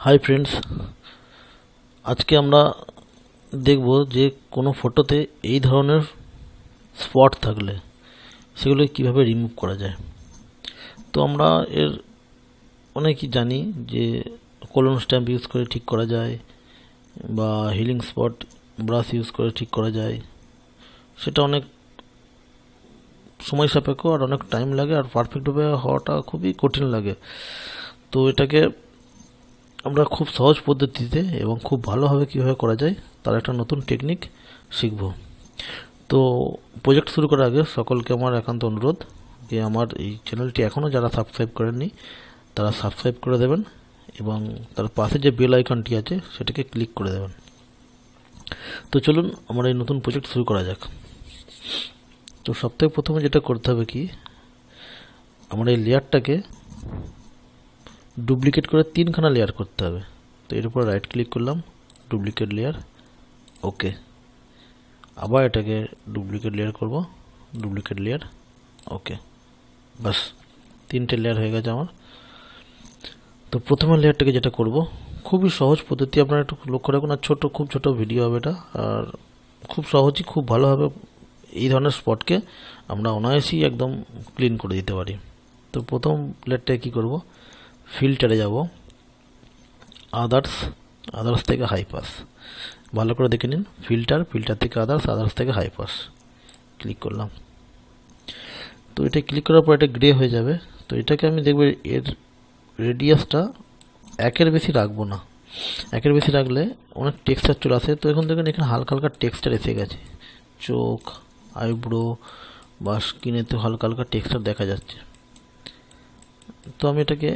Hi friends, আজকে আমরা দেখব যে কোনো ফটোতে এই ধরনের স্পট থাকলে সেগুলো কিভাবে রিমুভ করা যায়। তো আমরা এর অনেকই জানি যে কোলন স্ট্যাম্প ইউজ করে ঠিক করা যায় বা হিলিং স্পট ব্রাশ ইউজ করে ঠিক করা যায়। সেটা অনেক সময় সাপেক্ষ আর অনেক টাইম লাগে আর পারফেক্টভাবে হওয়াটা খুবই কঠিন লাগে। তো এটাকে আমরা খুব সহজ পদ্ধতিতে এবং খুব ভালোভাবে কীভাবে করা যায় তার একটা নতুন টেকনিক শিখব। তো প্রজেক্ট শুরু করার আগে সকলকে আমার একান্ত অনুরোধ যে আমার এই চ্যানেলটি এখনও যারা সাবস্ক্রাইব করেননি তারা সাবস্ক্রাইব করে দেবেন এবং তার পাশে যে বেল আইকনটি আছে সেটাকে ক্লিক করে দেবেন। তো চলুন আমরা এই নতুন প্রজেক্ট শুরু করা যাক। তো সবথেকে প্রথমে যেটা করতে হবে কি, আমরা এই লেয়ারটাকে ডুপ্লিকেট করে তিনখানা লেয়ার করতে হবে। তো এর উপর রাইট ক্লিক করলাম, ডুপ্লিকেট লেয়ার, ওকে। আবার এটাকে ডুপ্লিকেট লেয়ার করব, ডুপ্লিকেট লেয়ার, ওকে। বাস তিনটে লেয়ার হয়ে গেছে আমার। তো প্রথমে লেয়ারটাকে যেটা করব, খুবই সহজ পদ্ধতি, আপনারা একটু লক্ষ্য রাখুন। আর খুব ছোট ভিডিও হবে এটা, আর খুব সহজই খুব ভালোভাবে এই ধরনের স্পটকে আমরা অনায়াসেই একদম ক্লিন করে দিতে পারি। তো প্রথম লেয়ারটাকে কী করব, ফিল্টারে যাব, আদার্স থেকে হাই পাস, ভালো করে দেখে নিন। ফিল্টার থেকে আদার্স থেকে হাই পাস ক্লিক করলাম। তো এটা ক্লিক করার পর এটা গ্রে হয়ে যাবে। তো এটাকে আমি দেখব এর রেডিয়াসটা একের বেশি রাখবো না। একের বেশি রাখলে অনেক টেক্সচার চলে আসে। তো এখন দেখুন এখানে হালকা হালকা টেক্সচার এসে গেছে, চোখ, আইব্রো বা স্কিনেতে হালকা হালকা টেক্সচার দেখা যাচ্ছে। তো আমি এটাকে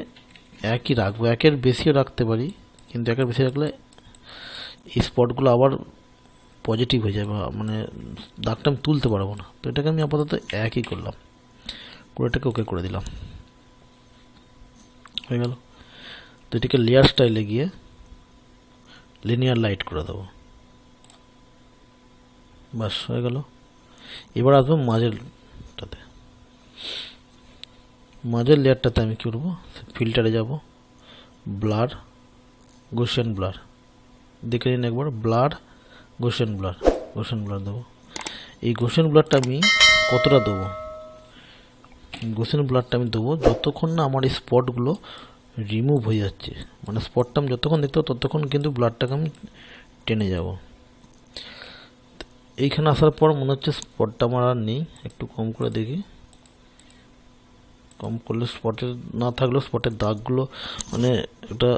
একই রাখবো, একের বেশিও রাখতে পারি, কিন্তু একের বেশি রাখলে এই স্পটগুলো আবার পজিটিভ হয়ে যাবে, মানে দাগটা আমি তুলতে পারবো না। তো এটাকে আমি আপাতত একই করলাম, করে এটাকে ওকে করে দিলাম, হয়ে গেল। তো এটাকে লেয়ার স্টাইলে গিয়ে লিনিয়ার লাইট করে দেবো, বাস হয়ে গেল। এবার আসবো মাঝের লেয়ারটাতে আমি কী করবো, ফিল্টারে যাব, ব্লার, গোশিয়ান ব্লার, দেখে নিন একবার, ব্লার, গোশিয়ান ব্লার দেবো। এই গোশিয়ান ব্লারটা আমি কতটা দেবো, গোশিয়ান ব্লারটা আমি দেবো যতক্ষণ না আমার এই স্পটগুলো রিমুভ হয়ে যাচ্ছে। মানে স্পটটা আমি যতক্ষণ দেখতে পাবো ততক্ষণ কিন্তু ব্লারটাকে আমি টেনে যাব। এইখানে আসার পর মনে হচ্ছে স্পটটা আমার আর নেই, একটু কম করে দেখি। কম করলে স্পটের না থাকলেও স্পটের দাগগুলো মানে এটা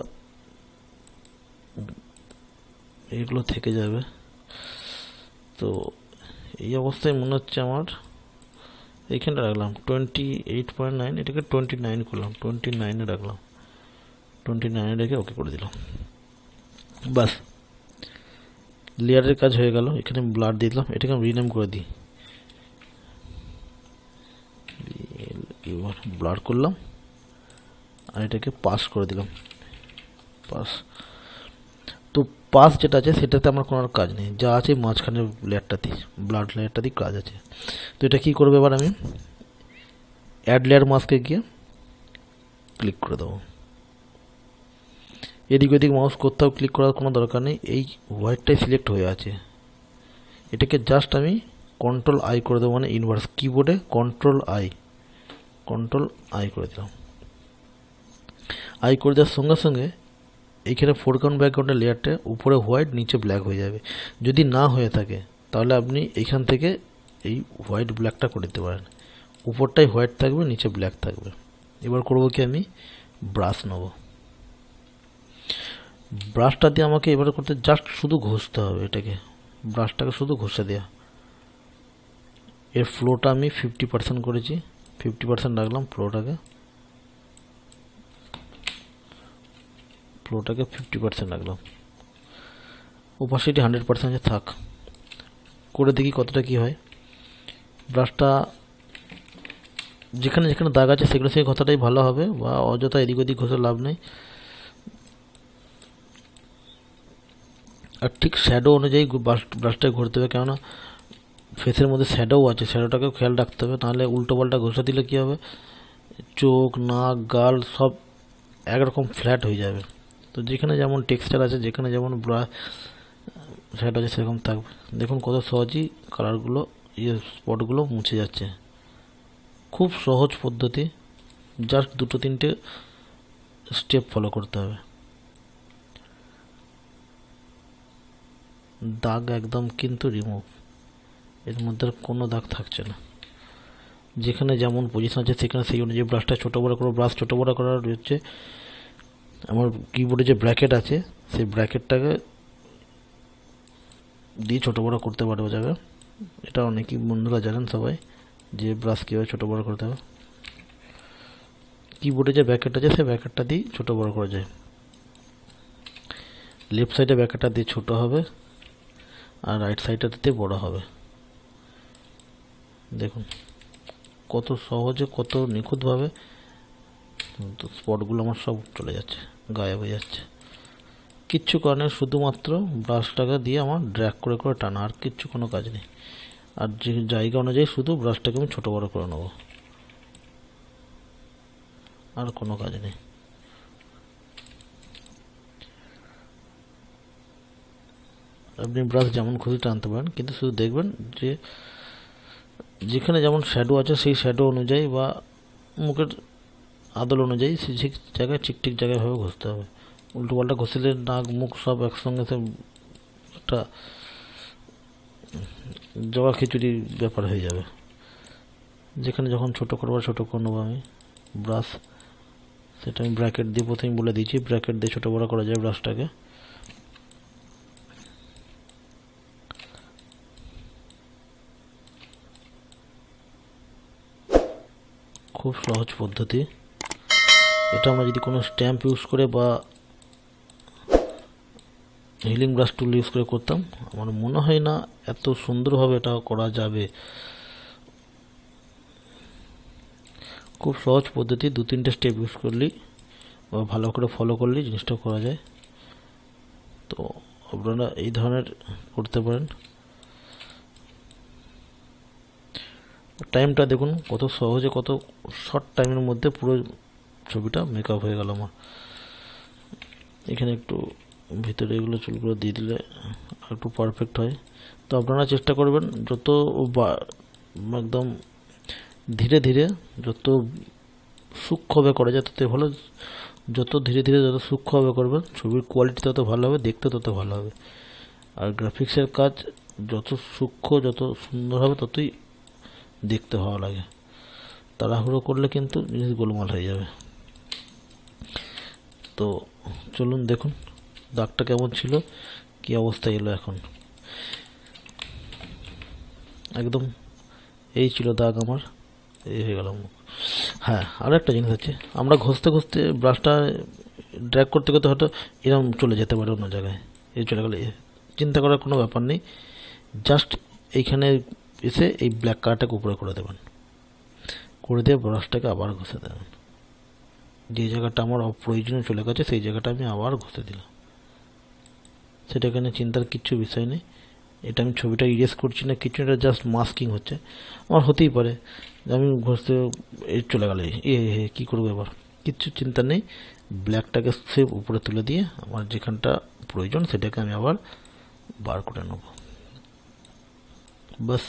এইগুলো থেকে যাবে। তো এই অবস্থায় মনে হচ্ছে আমার এইখানটা রাখলাম 28.9, এটাকে 29 করলাম, 29-এ রাখলাম, 29-এ রেখে ওকে করে দিলাম। বাস লেয়ারের কাজ হয়ে গেল। এখানে ব্লার দিয়ে দিলাম, এটাকে আমি রিনেম করে দিই, এবার ব্লার করলাম আর এটাকে পাস করে দিলাম, পাস। তো পাস যেটা আছে সেটাতে আমার কোনো কাজ নেই, যা আছে মাঝখানের লেয়ারটাতে, ব্লাড লেয়ারটাতেই কাজ আছে। তো এটা কী করবো, এবার আমি অ্যাড লেয়ার মাস্কে গিয়ে ক্লিক করে দেবো। এদিক ওদিক মাউস কোথাও ক্লিক করার কোনো দরকার নেই, এই হোয়াইটটাই সিলেক্ট হয়ে আছে। এটাকে জাস্ট আমি কন্ট্রোল আই করে দেবো, মানে ইনভার্স কিবোর্ডে কন্ট্রোল আই করে দিলাম। আই করে দেওয়ার সঙ্গে সঙ্গে এইখানে ফোরগ্রাউন্ড ব্যাকগ্রাউন্ডের লেয়ারটা উপরে হোয়াইট নিচে ব্ল্যাক হয়ে যাবে। যদি না হয়ে থাকে তাহলে আপনি এইখান থেকে এই হোয়াইট ব্ল্যাকটা করে দিতে পারেন, উপরটাই হোয়াইট থাকবে নিচে ব্ল্যাক থাকবে। এবার করবো কি, আমি ব্রাশ নেব, ব্রাশটা দিয়ে আমাকে এবার করতে জাস্ট শুধু ঘষতে হবে, এটাকে ব্রাশটাকে শুধু ঘষে দেওয়া। এর ফ্লোটা আমি 50% করেছি, 50% রাখলাম ফ্লোটাকে 50% রাখলাম, ওপাসিটি 100% থাক। করে দেখি কতটা কি হয়। ব্রাশটা যেখানে যেখানে দাগ আছে সেগুলো সেই কথাটাই ভালো হবে, বা অযথা এদিক ওদিক ঘষে লাভ নেই। আর ঠিক শ্যাডো অনুযায়ী ব্রাশটাকে ঘুরতে হবে, কেননা ফেসের মধ্যে শ্যাডোও আছে, শ্যাডোটাকেও খেয়াল রাখতে হবে, নাহলে উল্টো পাল্টা ঘষে দিলে কী হবে, চোখ, নাক, গাল সব একরকম ফ্ল্যাট হয়ে যাবে। তো যেখানে যেমন টেক্সচার আছে, যেখানে যেমন শ্যাডো আছে সেরকম থাকবে। দেখুন কত সহজেই কালারগুলো স্পটগুলো মুছে যাচ্ছে। খুব সহজ পদ্ধতি, জাস্ট 2-3টে স্টেপ ফলো করতে হবে। দাগ একদম কিন্তু রিমুভ, এর মধ্যে কোনো দাগ থাকছে না। যেখানে যেমন পজিশন আছে সেখানে সেই অনুযায়ী ব্রাশটা ছোটো বড়ো করবো। ব্রাশ ছোটো বড়ো করার হচ্ছে আমার কিবোর্ডে যে ব্র্যাকেট আছে সেই ব্র্যাকেটটাকে দিয়ে ছোটো বড়ো করতে পারবো যাবে। এটা অনেকেই বন্ধুরা জানেন সবাই যে ব্রাশ কীভাবে ছোটো বড়ো করতে হবে। কিবোর্ডে যে ব্র্যাকেট আছে সেই ব্র্যাকেটটা দিয়ে ছোটো বড়ো করা যায়। লেফট সাইডে ব্র্যাকেটটা দিয়ে ছোটো হবে আর রাইট সাইডটাতে বড় হবে। দেখুন কত সহজে, কত নিখুঁতভাবে স্পটগুলো আমার সব চলে যাচ্ছে, গায়েব হয়ে যাচ্ছে। কিচ্ছু কারণে শুধুমাত্র ব্রাশটাকে দিয়ে আমার ড্র্যাগ করে করে টানা, আর কিচ্ছু কোনো কাজ নেই। আর যে জায়গা অনুযায়ী শুধু ব্রাশটাকে আমি ছোটো বড়ো করে নেবো, আর কোনো কাজ নেই। আপনি ব্রাশ যেমন খুশি টানতে পারেন, কিন্তু শুধু দেখবেন যে যেখানে যেমন শ্যাডো আছে সেই শ্যাডো অনুযায়ী বা মুখের আদল অনুযায়ী সেই ঠিক জায়গায় ঠিক জায়গায় ভাবে ঘষতে হবে। উল্টো পাল্টা ঘষলে নাক মুখ সব একসঙ্গে সে একটা জগা খিচুড়ি ব্যাপার হয়ে যাবে। যেখানে যখন ছোটো করবো ছোটো করে নেবো আমি ব্রাশ, সেটা আমি ব্র্যাকেট দিয়ে প্রথমেই বলে দিয়েছি, ব্র্যাকেট দিয়ে ছোটো বড়ো করা যায় ব্রাশটাকে। খুব সহজ পদ্ধতি এটা। আমরা যদি কোনো স্ট্যাম্প ইউজ করে বা হিলিং ব্রাশ টুল ইউজ করে করতাম, আমার মনে হয় না এত সুন্দরভাবে এটা করা যাবে। খুব সহজ পদ্ধতি, 2-3টে স্টেপ ইউজ করলেই বা ভালো করে ফলো করলেই জিনিসটা করা যায়। তো আপনারা এই ধরনের করতে পারেন। টাইমটা দেখুন কত সহজে, কত শর্ট টাইমের মধ্যে পুরো ছবিটা মেকআপ হয়ে গেল আমার। এখানে একটু ভিতরে এগুলো চুলগুলো দিয়ে দিলে একটু পারফেক্ট হয়। তো আপনারা চেষ্টা করবেন যত একদম ধীরে ধীরে, যত সূক্ষ্মভাবে করা যায় তত ভালো। যত ধীরে ধীরে যত সূক্ষ্মভাবে করবেন ছবির কোয়ালিটি তত ভালো হবে, দেখতে তত ভালো হবে। আর গ্রাফিক্সের কাজ যত সূক্ষ্ম, যত সুন্দর হবে ততই দেখতে ভালো লাগে। তাড়াহুড়ো করলে কিন্তু জিনিস গোলমাল হয়ে যাবে। তো চলুন দেখুন দাগটা কেমন ছিল, কি অবস্থা এলো এখন। একদম এই ছিল দাগ আমার, এই হয়ে গেল। হ্যাঁ, আরও একটা জিনিস আছে, আমরা ঘষতে ঘষতে ব্রাশটা ড্র্যাগ করতে করতে হয়তো এরকম চলে যেতে পারে অন্য জায়গায়, এই চলে গেলে চিন্তা করার কোনো ব্যাপার নেই। জাস্ট এইখানে এসে এই ব্ল্যাক কালারটাকে উপরে করে দেবেন, করে দিয়ে ব্রাশটাকে আবার ঘষে দেবেন। যে জায়গাটা আমার অপ্রয়োজনীয় চলে গেছে সেই জায়গাটা আমি আবার ঘষে দিলাম। সেটা এখানে চিন্তার কিচ্ছু বিষয় নেই। এটা আমি ছবিটা ইরেজ করছি না কিছু, এটা জাস্ট মাস্কিং হচ্ছে। আমার হতেই পারে আমি ঘষতে চলে গেলে কী করবো এবার, কিচ্ছু চিন্তা নেই। ব্ল্যাকটাকে সে উপরে তুলে দিয়ে আমার যেখানটা প্রয়োজন সেটাকে আমি আবার বার করে নেব। বাস,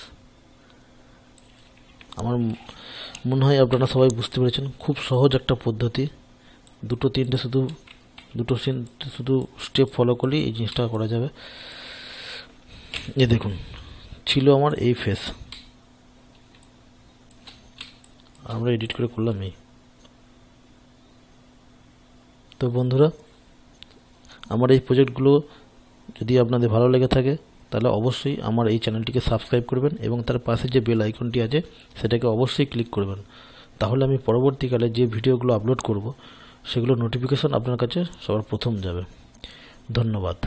আমার মনে হয় আপনারা সবাই বুঝতে পেরেছেন। খুব সহজ একটা পদ্ধতি, 2-3টে শুধু স্টেপ ফলো করলেই এই জিনিসটা করা যাবে। দেখুন ছিল আমার এই ফেস, আমরা এডিট করে করলাম এই। তো বন্ধুরা, আমার এই প্রজেক্টগুলো যদি আপনাদের ভালো লেগে থাকে তাহলে অবশ্যই আমার এই চ্যানেলটিকে সাবস্ক্রাইব করবেন এবং তার পাশে যে বেল আইকনটি আছে সেটাকে অবশ্যই ক্লিক করবেন। তাহলে আমি পরবর্তীকালে যে ভিডিওগুলো আপলোড করব সেগুলো নোটিফিকেশন আপনার কাছে সবার প্রথম যাবে। ধন্যবাদ।